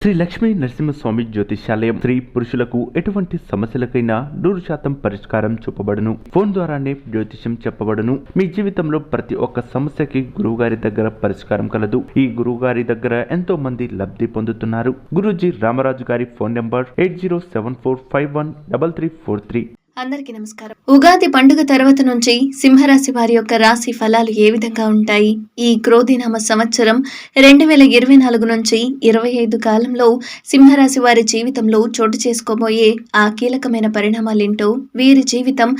శ్రీ లక్ష్మీ నరసింహస్వామి జ్యోతిష్యాలయం స్త్రీ పురుషులకు ఎటువంటి సమస్యలకైనా 100% పరిష్కారం చూపబడును. ఫోన్ ద్వారానే జ్యోతిష్యం చెప్పబడును. మీ జీవితంలో ప్రతి ఒక్క సమస్యకి గురువుగారి దగ్గర పరిష్కారం కలదు. ఈ గురువుగారి దగ్గర ఎంతో మంది లబ్ధి పొందుతున్నారు. గురూజీ రామరాజు గారి ఫోన్ నంబర్ 8074513343. అందరికీ నమస్కారం. ఉగాది పండుగ తర్వాత నుంచి సింహరాశి వారి యొక్క రాశి ఫలాలు ఏ విధంగా ఉంటాయి? ఈ క్రోధినామ సంవత్సరం 2024 నుంచి 25 కాలంలో సింహరాశి వారి జీవితంలో చోటు చేసుకోబోయే ఆ కీలకమైన పరిణామాలేంటో, వీరి జీవితం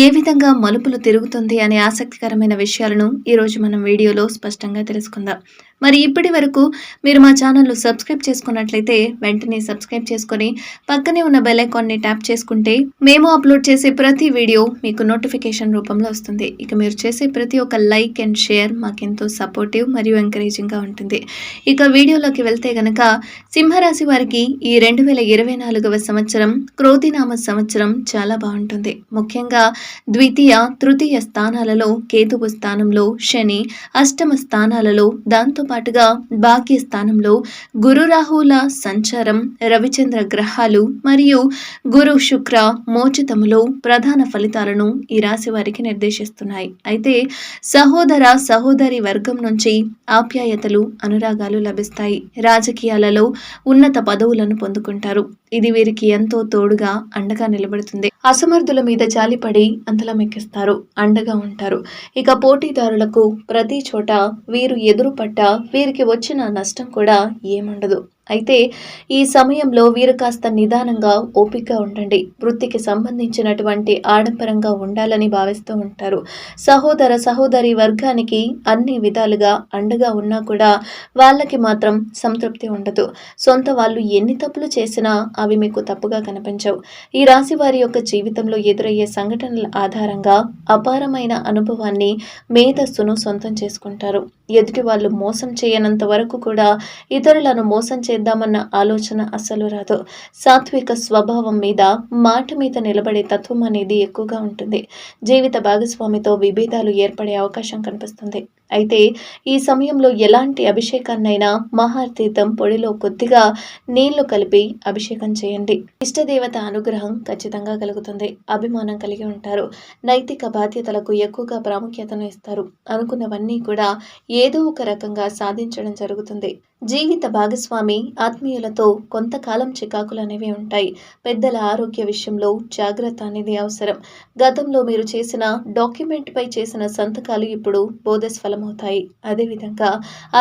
ఏ విధంగా మలుపులు తిరుగుతుంది అనే ఆసక్తికరమైన విషయాలను ఈరోజు మనం వీడియోలో స్పష్టంగా తెలుసుకుందాం. మరి ఇప్పటి వరకు మీరు మా ఛానల్ను సబ్స్క్రైబ్ చేసుకున్నట్లయితే వెంటనే సబ్స్క్రైబ్ చేసుకొని పక్కనే ఉన్న బెల్ ఐకాన్ని ట్యాప్ చేసుకుంటే మేము అప్లోడ్ చేసే ప్రతి వీడియో మీకు నోటిఫికేషన్ రూపంలో వస్తుంది. ఇక మీరు చేసే ప్రతి ఒక్క లైక్ అండ్ షేర్ మాకెంతో సపోర్టివ్ మరియు ఎంకరేజింగ్గా ఉంటుంది. ఇక వీడియోలోకి వెళ్తే గనక సింహరాశి వారికి ఈ 2024వ సంవత్సరం క్రోధినామ సంవత్సరం చాలా బాగుంటుంది. ముఖ్యంగా ద్వితీయ తృతీయ స్థానాలలో కేతువు స్థానంలో శని, అష్టమ స్థానాలలో దాంతో పాటుగా భాగ్య స్థానంలో గురు రాహుల సంచారం, రవిచంద్ర గ్రహాలు మరియు గురు శుక్ర మోచితములో ప్రధాన ఫలితాలను ఈ రాశి వారికి నిర్దేశిస్తున్నాయి. అయితే సహోదర సహోదరి వర్గం నుంచి ఆప్యాయతలు, అనురాగాలు లభిస్తాయి. రాజకీయాలలో ఉన్నత పదవులను పొందుకుంటారు. ఇది వీరికి ఎంతో తోడుగా అండగా నిలబడుతుంది. అసమర్థుల మీద జాలిపడి అంతలమెక్కిస్తారు, అండగా ఉంటారు. ఇక పోటీదారులకు ప్రతి చోట వీరు ఎదురుపడ్డ వీరికి వచ్చిన నష్టం కూడా ఏముండదు. అయితే ఈ సమయంలో వీరు కాస్త నిదానంగా ఓపికగా ఉండండి. వృత్తికి సంబంధించినటువంటి ఆడంబరంగా ఉండాలని భావిస్తూ ఉంటారు. సహోదర సహోదరి వర్గానికి అన్ని విధాలుగా అండగా ఉన్నా కూడా వాళ్ళకి మాత్రం సంతృప్తి ఉండదు. సొంత వాళ్ళు ఎన్ని తప్పులు చేసినా అవి మీకు తప్పుగా కనిపించవు. ఈ రాశి వారి యొక్క జీవితంలో ఎదురయ్యే సంఘటనల ఆధారంగా అపారమైన అనుభవాన్ని, మేధస్సును సొంతం చేసుకుంటారు. ఎదుటి వాళ్ళు మోసం చేయనంత వరకు కూడా ఇతరులను మోసం చేద్దామన్న ఆలోచన అస్సలు రాదు. సాత్విక స్వభావం మీద, మాట మీద నిలబడే తత్వం అనేది ఎక్కువగా ఉంటుంది. జీవిత భాగస్వామితో విభేదాలు ఏర్పడే అవకాశం కనిపిస్తుంది. అయితే ఈ సమయంలో ఎలాంటి అభిషేకాన్నైనా మహాతీర్థం పొడిలో కొద్దిగా నీళ్లు కలిపి అభిషేకం చేయండి. ఇష్టదేవత అనుగ్రహం ఖచ్చితంగా కలుగుతుంది. అభిమానం కలిగి ఉంటారు. నైతిక బాధ్యతలకు ఎక్కువగా ప్రాముఖ్యతను ఇస్తారు. అనుకున్నవన్నీ కూడా ఏదో ఒక రకంగా సాధించడం జరుగుతుంది. జీవిత భాగస్వామి ఆత్మీయులతో కొంతకాలం చికాకులు అనేవి ఉంటాయి. పెద్దల ఆరోగ్య విషయంలో జాగ్రత్త అనేది అవసరం. గతంలో మీరు చేసిన డాక్యుమెంట్ పై చేసిన సంతకాలు ఇప్పుడు బోధస్ఫలమవుతాయి. అదేవిధంగా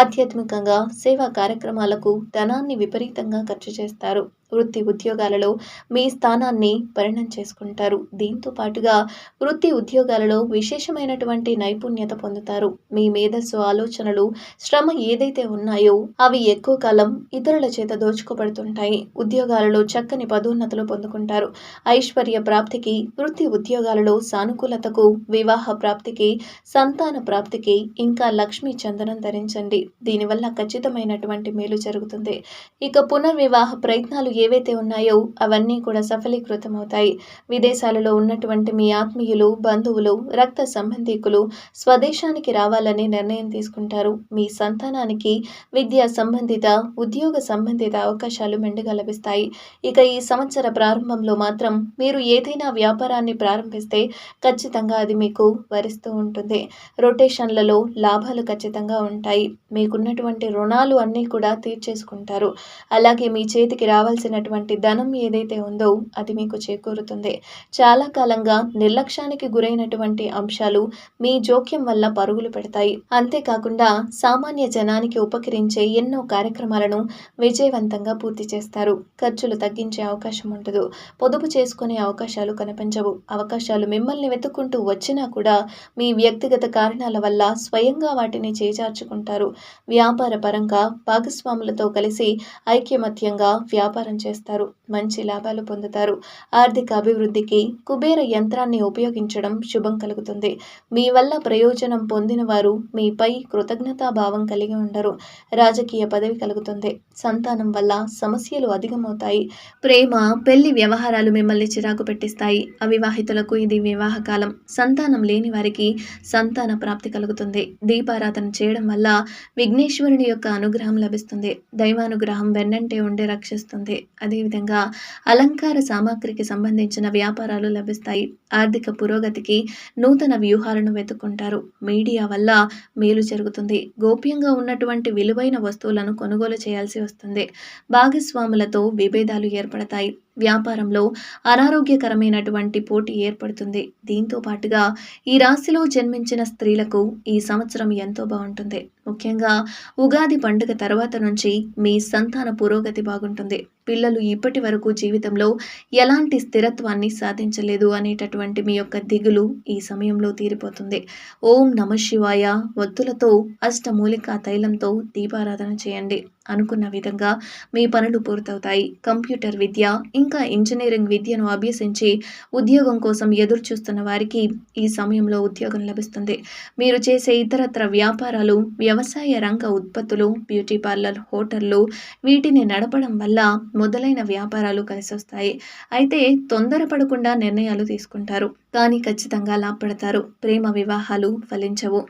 ఆధ్యాత్మికంగా సేవా కార్యక్రమాలకు ధనాన్ని విపరీతంగా ఖర్చు చేస్తారు. వృత్తి ఉద్యోగాలలో మీ స్థానాన్ని పరిణం చేసుకుంటారు. దీంతో పాటుగా వృత్తి ఉద్యోగాలలో విశేషమైనటువంటి నైపుణ్యత పొందుతారు. మీ మేధస్సు, ఆలోచనలు, శ్రమ ఏదైతే ఉన్నాయో అవి ఎక్కువ కాలం ఇతరుల చేత దోచుకోబడుతుంటాయి. ఉద్యోగాలలో చక్కని పదోన్నతులు పొందుకుంటారు. ఐశ్వర్య ప్రాప్తికి, వృత్తి ఉద్యోగాలలో సానుకూలతకు, వివాహ ప్రాప్తికి, సంతాన ప్రాప్తికి, ఇంకా లక్ష్మీ చందనం ధరించండి. దీనివల్ల ఖచ్చితమైనటువంటి మేలు జరుగుతుంది. ఇక పునర్వివాహ ప్రయత్నాలు ఏవైతే ఉన్నాయో అవన్నీ కూడా సఫలీకృతం అవుతాయి. విదేశాలలో ఉన్నటువంటి మీ ఆత్మీయులు, బంధువులు, రక్త సంబంధీకులు స్వదేశానికి రావాలని నిర్ణయం తీసుకుంటారు. మీ సంతానానికి విద్యా సంబంధిత, ఉద్యోగ సంబంధిత అవకాశాలు మెండుగా లభిస్తాయి. ఇక ఈ సంవత్సర ప్రారంభంలో మాత్రం మీరు ఏదైనా వ్యాపారాన్ని ప్రారంభిస్తే ఖచ్చితంగా అది మీకు వరిస్తూ ఉంటుంది. రొటేషన్లలో లాభాలు ఖచ్చితంగా ఉంటాయి. మీకున్నటువంటి రుణాలు అన్నీ కూడా తీర్చేసుకుంటారు. అలాగే మీ చేతికి రావాల్సినటువంటి ధనం ఏదైతే ఉందో అది మీకు చేకూరుతుంది. చాలా కాలంగా నిర్లక్ష్యానికి గురైనటువంటి అంశాలు మీ జోక్యం వల్ల పరుగులు పెడతాయి. అంతేకాకుండా సామాన్య జనానికి ఉపకరించే ఎన్నో కార్యక్రమాలను విజయవంతంగా పూర్తి చేస్తారు. ఖర్చులు తగ్గించే అవకాశం ఉండదు. పొదుపు చేసుకునే అవకాశాలు కనిపించవు. అవకాశాలు మిమ్మల్ని వెతుక్కుంటూ వచ్చినా కూడా మీ వ్యక్తిగత కారణాల వల్ల స్వయంగా వాటిని చేజార్చుకుంటారు. వ్యాపార పరంగా భాగస్వాములతో కలిసి ఐక్యమత్యంగా వ్యాపారం చేస్తారు. మంచి లాభాలు పొందుతారు. ఆర్థిక అభివృద్ధికి కుబేర యంత్రాన్ని ఉపయోగించడం శుభం కలుగుతుంది. మీ వల్ల ప్రయోజనం పొందిన వారు మీపై కృతజ్ఞతాభావం కలిగి ఉండరు. రాజకీయ పదవి కలుగుతుంది. సంతానం వల్ల సమస్యలు అధికమవుతాయి. ప్రేమ, పెళ్లి వ్యవహారాలు మిమ్మల్ని చిరాకు పెట్టిస్తాయి. అవివాహితులకు ఇది వివాహ కాలం. సంతానం లేని వారికి సంతాన ప్రాప్తి కలుగుతుంది. దీపారాధన చేయడం వల్ల విఘ్నేశ్వరుని యొక్క అనుగ్రహం లభిస్తుంది. దైవానుగ్రహం వెన్నంటే ఉండి రక్షిస్తుంది. అదేవిధంగా అలంకార సామాగ్రికి సంబంధించిన వ్యాపారాలు లభిస్తాయి. ఆర్థిక పురోగతికి నూతన వ్యూహాలను వెతుక్కుంటారు. మీడియా వల్ల మేలు జరుగుతుంది. గోప్యంగా ఉన్నటువంటి విలువైన వస్తువులను కొనుగోలు చేయాల్సి వస్తుంది. భాగస్వాములతో విభేదాలు ఏర్పడతాయి. వ్యాపారంలో అనారోగ్యకరమైనటువంటి పోటీ ఏర్పడుతుంది. దీంతో పాటుగా ఈ రాశిలో జన్మించిన స్త్రీలకు ఈ సంవత్సరం ఎంతో బాగుంటుంది. ముఖ్యంగా ఉగాది పండుగ తర్వాత నుంచి మీ సంతాన పురోగతి బాగుంటుంది. పిల్లలు ఇప్పటి వరకు జీవితంలో ఎలాంటి స్థిరత్వాన్ని సాధించలేదు అనేటటువంటి మీ యొక్క దిగులు ఈ సమయంలో తీరిపోతుంది. ఓం నమః శివాయ ఒత్తులతో అష్టమూలికా తైలంతో దీపారాధన చేయండి. అనుకున్న విధంగా మీ పనులు పూర్తవుతాయి. కంప్యూటర్ విద్య ఇంకా ఇంజనీరింగ్ విద్యను అభ్యసించి ఉద్యోగం కోసం ఎదురు చూస్తున్న వారికి ఈ సమయంలో ఉద్యోగం లభిస్తుంది. మీరు చేసే ఇతరత్ర వ్యాపారాలు, వ్యవసాయ రంగ ఉత్పత్తులు, బ్యూటీ పార్లర్, హోటళ్లు వీటిని నడపడం వల్ల మొదలైన వ్యాపారాలు కలిసొస్తాయి. అయితే తొందరపడకుండా నిర్ణయాలు తీసుకుంటారు, కానీ ఖచ్చితంగా లాభపడతారు. ప్రేమ వివాహాలు ఫలించవు.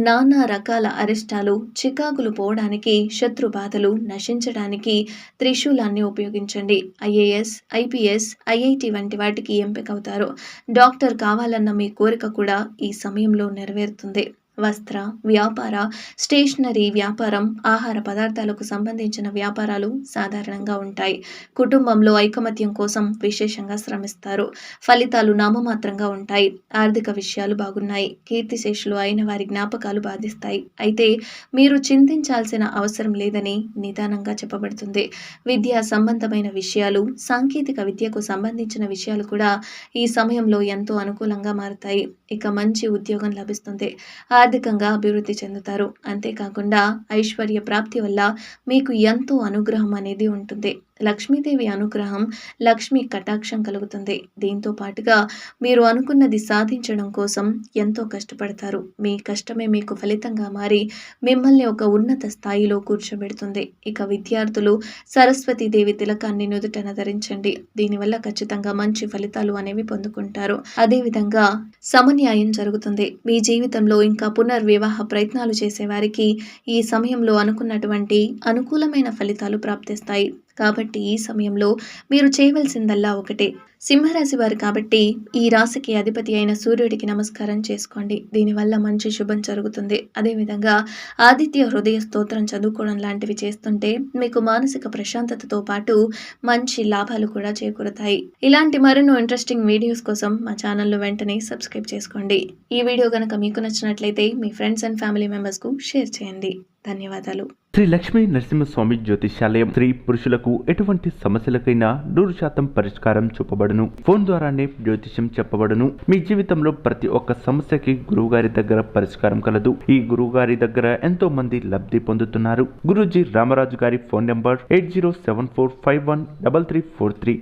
నానా రకాల అరిష్టాలు, చికాకులు పోవడానికి, శత్రు బాధలు నశించడానికి త్రిశూలాన్ని ఉపయోగించండి. ఐఏఎస్, ఐపీఎస్, ఐఐటి వంటి వాటికి ఎంపికవుతారు. డాక్టర్ కావాలన్న మీ కోరిక కూడా ఈ సమయంలో నెరవేరుతుంది. వస్త్ర వ్యాపార, స్టేషనరీ వ్యాపారం, ఆహార పదార్థాలకు సంబంధించిన వ్యాపారాలు సాధారణంగా ఉంటాయి. కుటుంబంలో ఐకమత్యం కోసం విశేషంగా శ్రమిస్తారు. ఫలితాలు నామమాత్రంగా ఉంటాయి. ఆర్థిక విషయాలు బాగున్నాయి. కీర్తిశేషులు అయిన వారి జ్ఞాపకాలు బాధిస్తాయి. అయితే మీరు చింతించాల్సిన అవసరం లేదని నిదానంగా చెప్పబడుతుంది. విద్యా సంబంధమైన విషయాలు, సాంకేతిక విద్యకు సంబంధించిన విషయాలు కూడా ఈ సమయంలో ఎంతో అనుకూలంగా మారుతాయి. ఇక మంచి ఉద్యోగం లభిస్తుంది. ఆర్థికంగా అభివృద్ధి చెందుతారు. అంతేకాకుండా ఐశ్వర్య ప్రాప్తి వల్ల మీకు ఎంతో అనుగ్రహం అనేది ఉంటుంది. లక్ష్మీదేవి అనుగ్రహం, లక్ష్మీ కటాక్షం కలుగుతుంది. దీంతో పాటుగా మీరు అనుకున్నది సాధించడం కోసం ఎంతో కష్టపడతారు. మీ కష్టమే మీకు ఫలితంగా మారి మిమ్మల్ని ఒక ఉన్నత స్థాయిలో కూర్చోబెడుతుంది. ఇక విద్యార్థులు సరస్వతీదేవి తిలకాన్ని నుదుటన ధరించండి. దీనివల్ల ఖచ్చితంగా మంచి ఫలితాలు అనేవి పొందుకుంటారు. అదేవిధంగా సమన్యాయం జరుగుతుంది. మీ జీవితంలో ఇంకా పునర్వివాహ ప్రయత్నాలు చేసేవారికి ఈ సమయంలో అనుకున్నటువంటి అనుకూలమైన ఫలితాలు ప్రాప్తిస్తాయి. కాబట్టి ఈ సమయంలో మీరు చేయవలసిందల్లా ఒకటే, సింహరాశి వారు కాబట్టి ఈ రాశికి అధిపతి అయిన సూర్యుడికి నమస్కారం చేసుకోండి. దీనివల్ల మంచి శుభం జరుగుతుంది. అదేవిధంగా ఆదిత్య హృదయ స్తోత్రం చదువుకోవడం లాంటివి చేస్తుంటే మీకు మానసిక ప్రశాంతతతో పాటు మంచి లాభాలు కూడా చేకూరుతాయి. ఇలాంటి మరెన్నో ఇంట్రెస్టింగ్ వీడియోస్ కోసం మా ఛానల్ను వెంటనే సబ్స్క్రైబ్ చేసుకోండి. ఈ వీడియో కనుక మీకు నచ్చినట్లయితే మీ ఫ్రెండ్స్ అండ్ ఫ్యామిలీ మెంబర్స్కు షేర్ చేయండి. ధన్యవాదాలు. శ్రీ లక్ష్మీ నరసింహస్వామి జ్యోతిష్యాలయం స్త్రీ పురుషులకు ఎటువంటి సమస్యలకైనా 100% పరిష్కారం చూపబడును. ఫోన్ ద్వారానే జ్యోతిష్యం చెప్పబడును. మీ జీవితంలో ప్రతి ఒక్క సమస్యకి గురువుగారి దగ్గర పరిష్కారం కలదు. ఈ గురువుగారి దగ్గర ఎంతో మంది లబ్ధి పొందుతున్నారు. గురూజీ రామరాజు గారి ఫోన్ నెంబర్ 8074513343.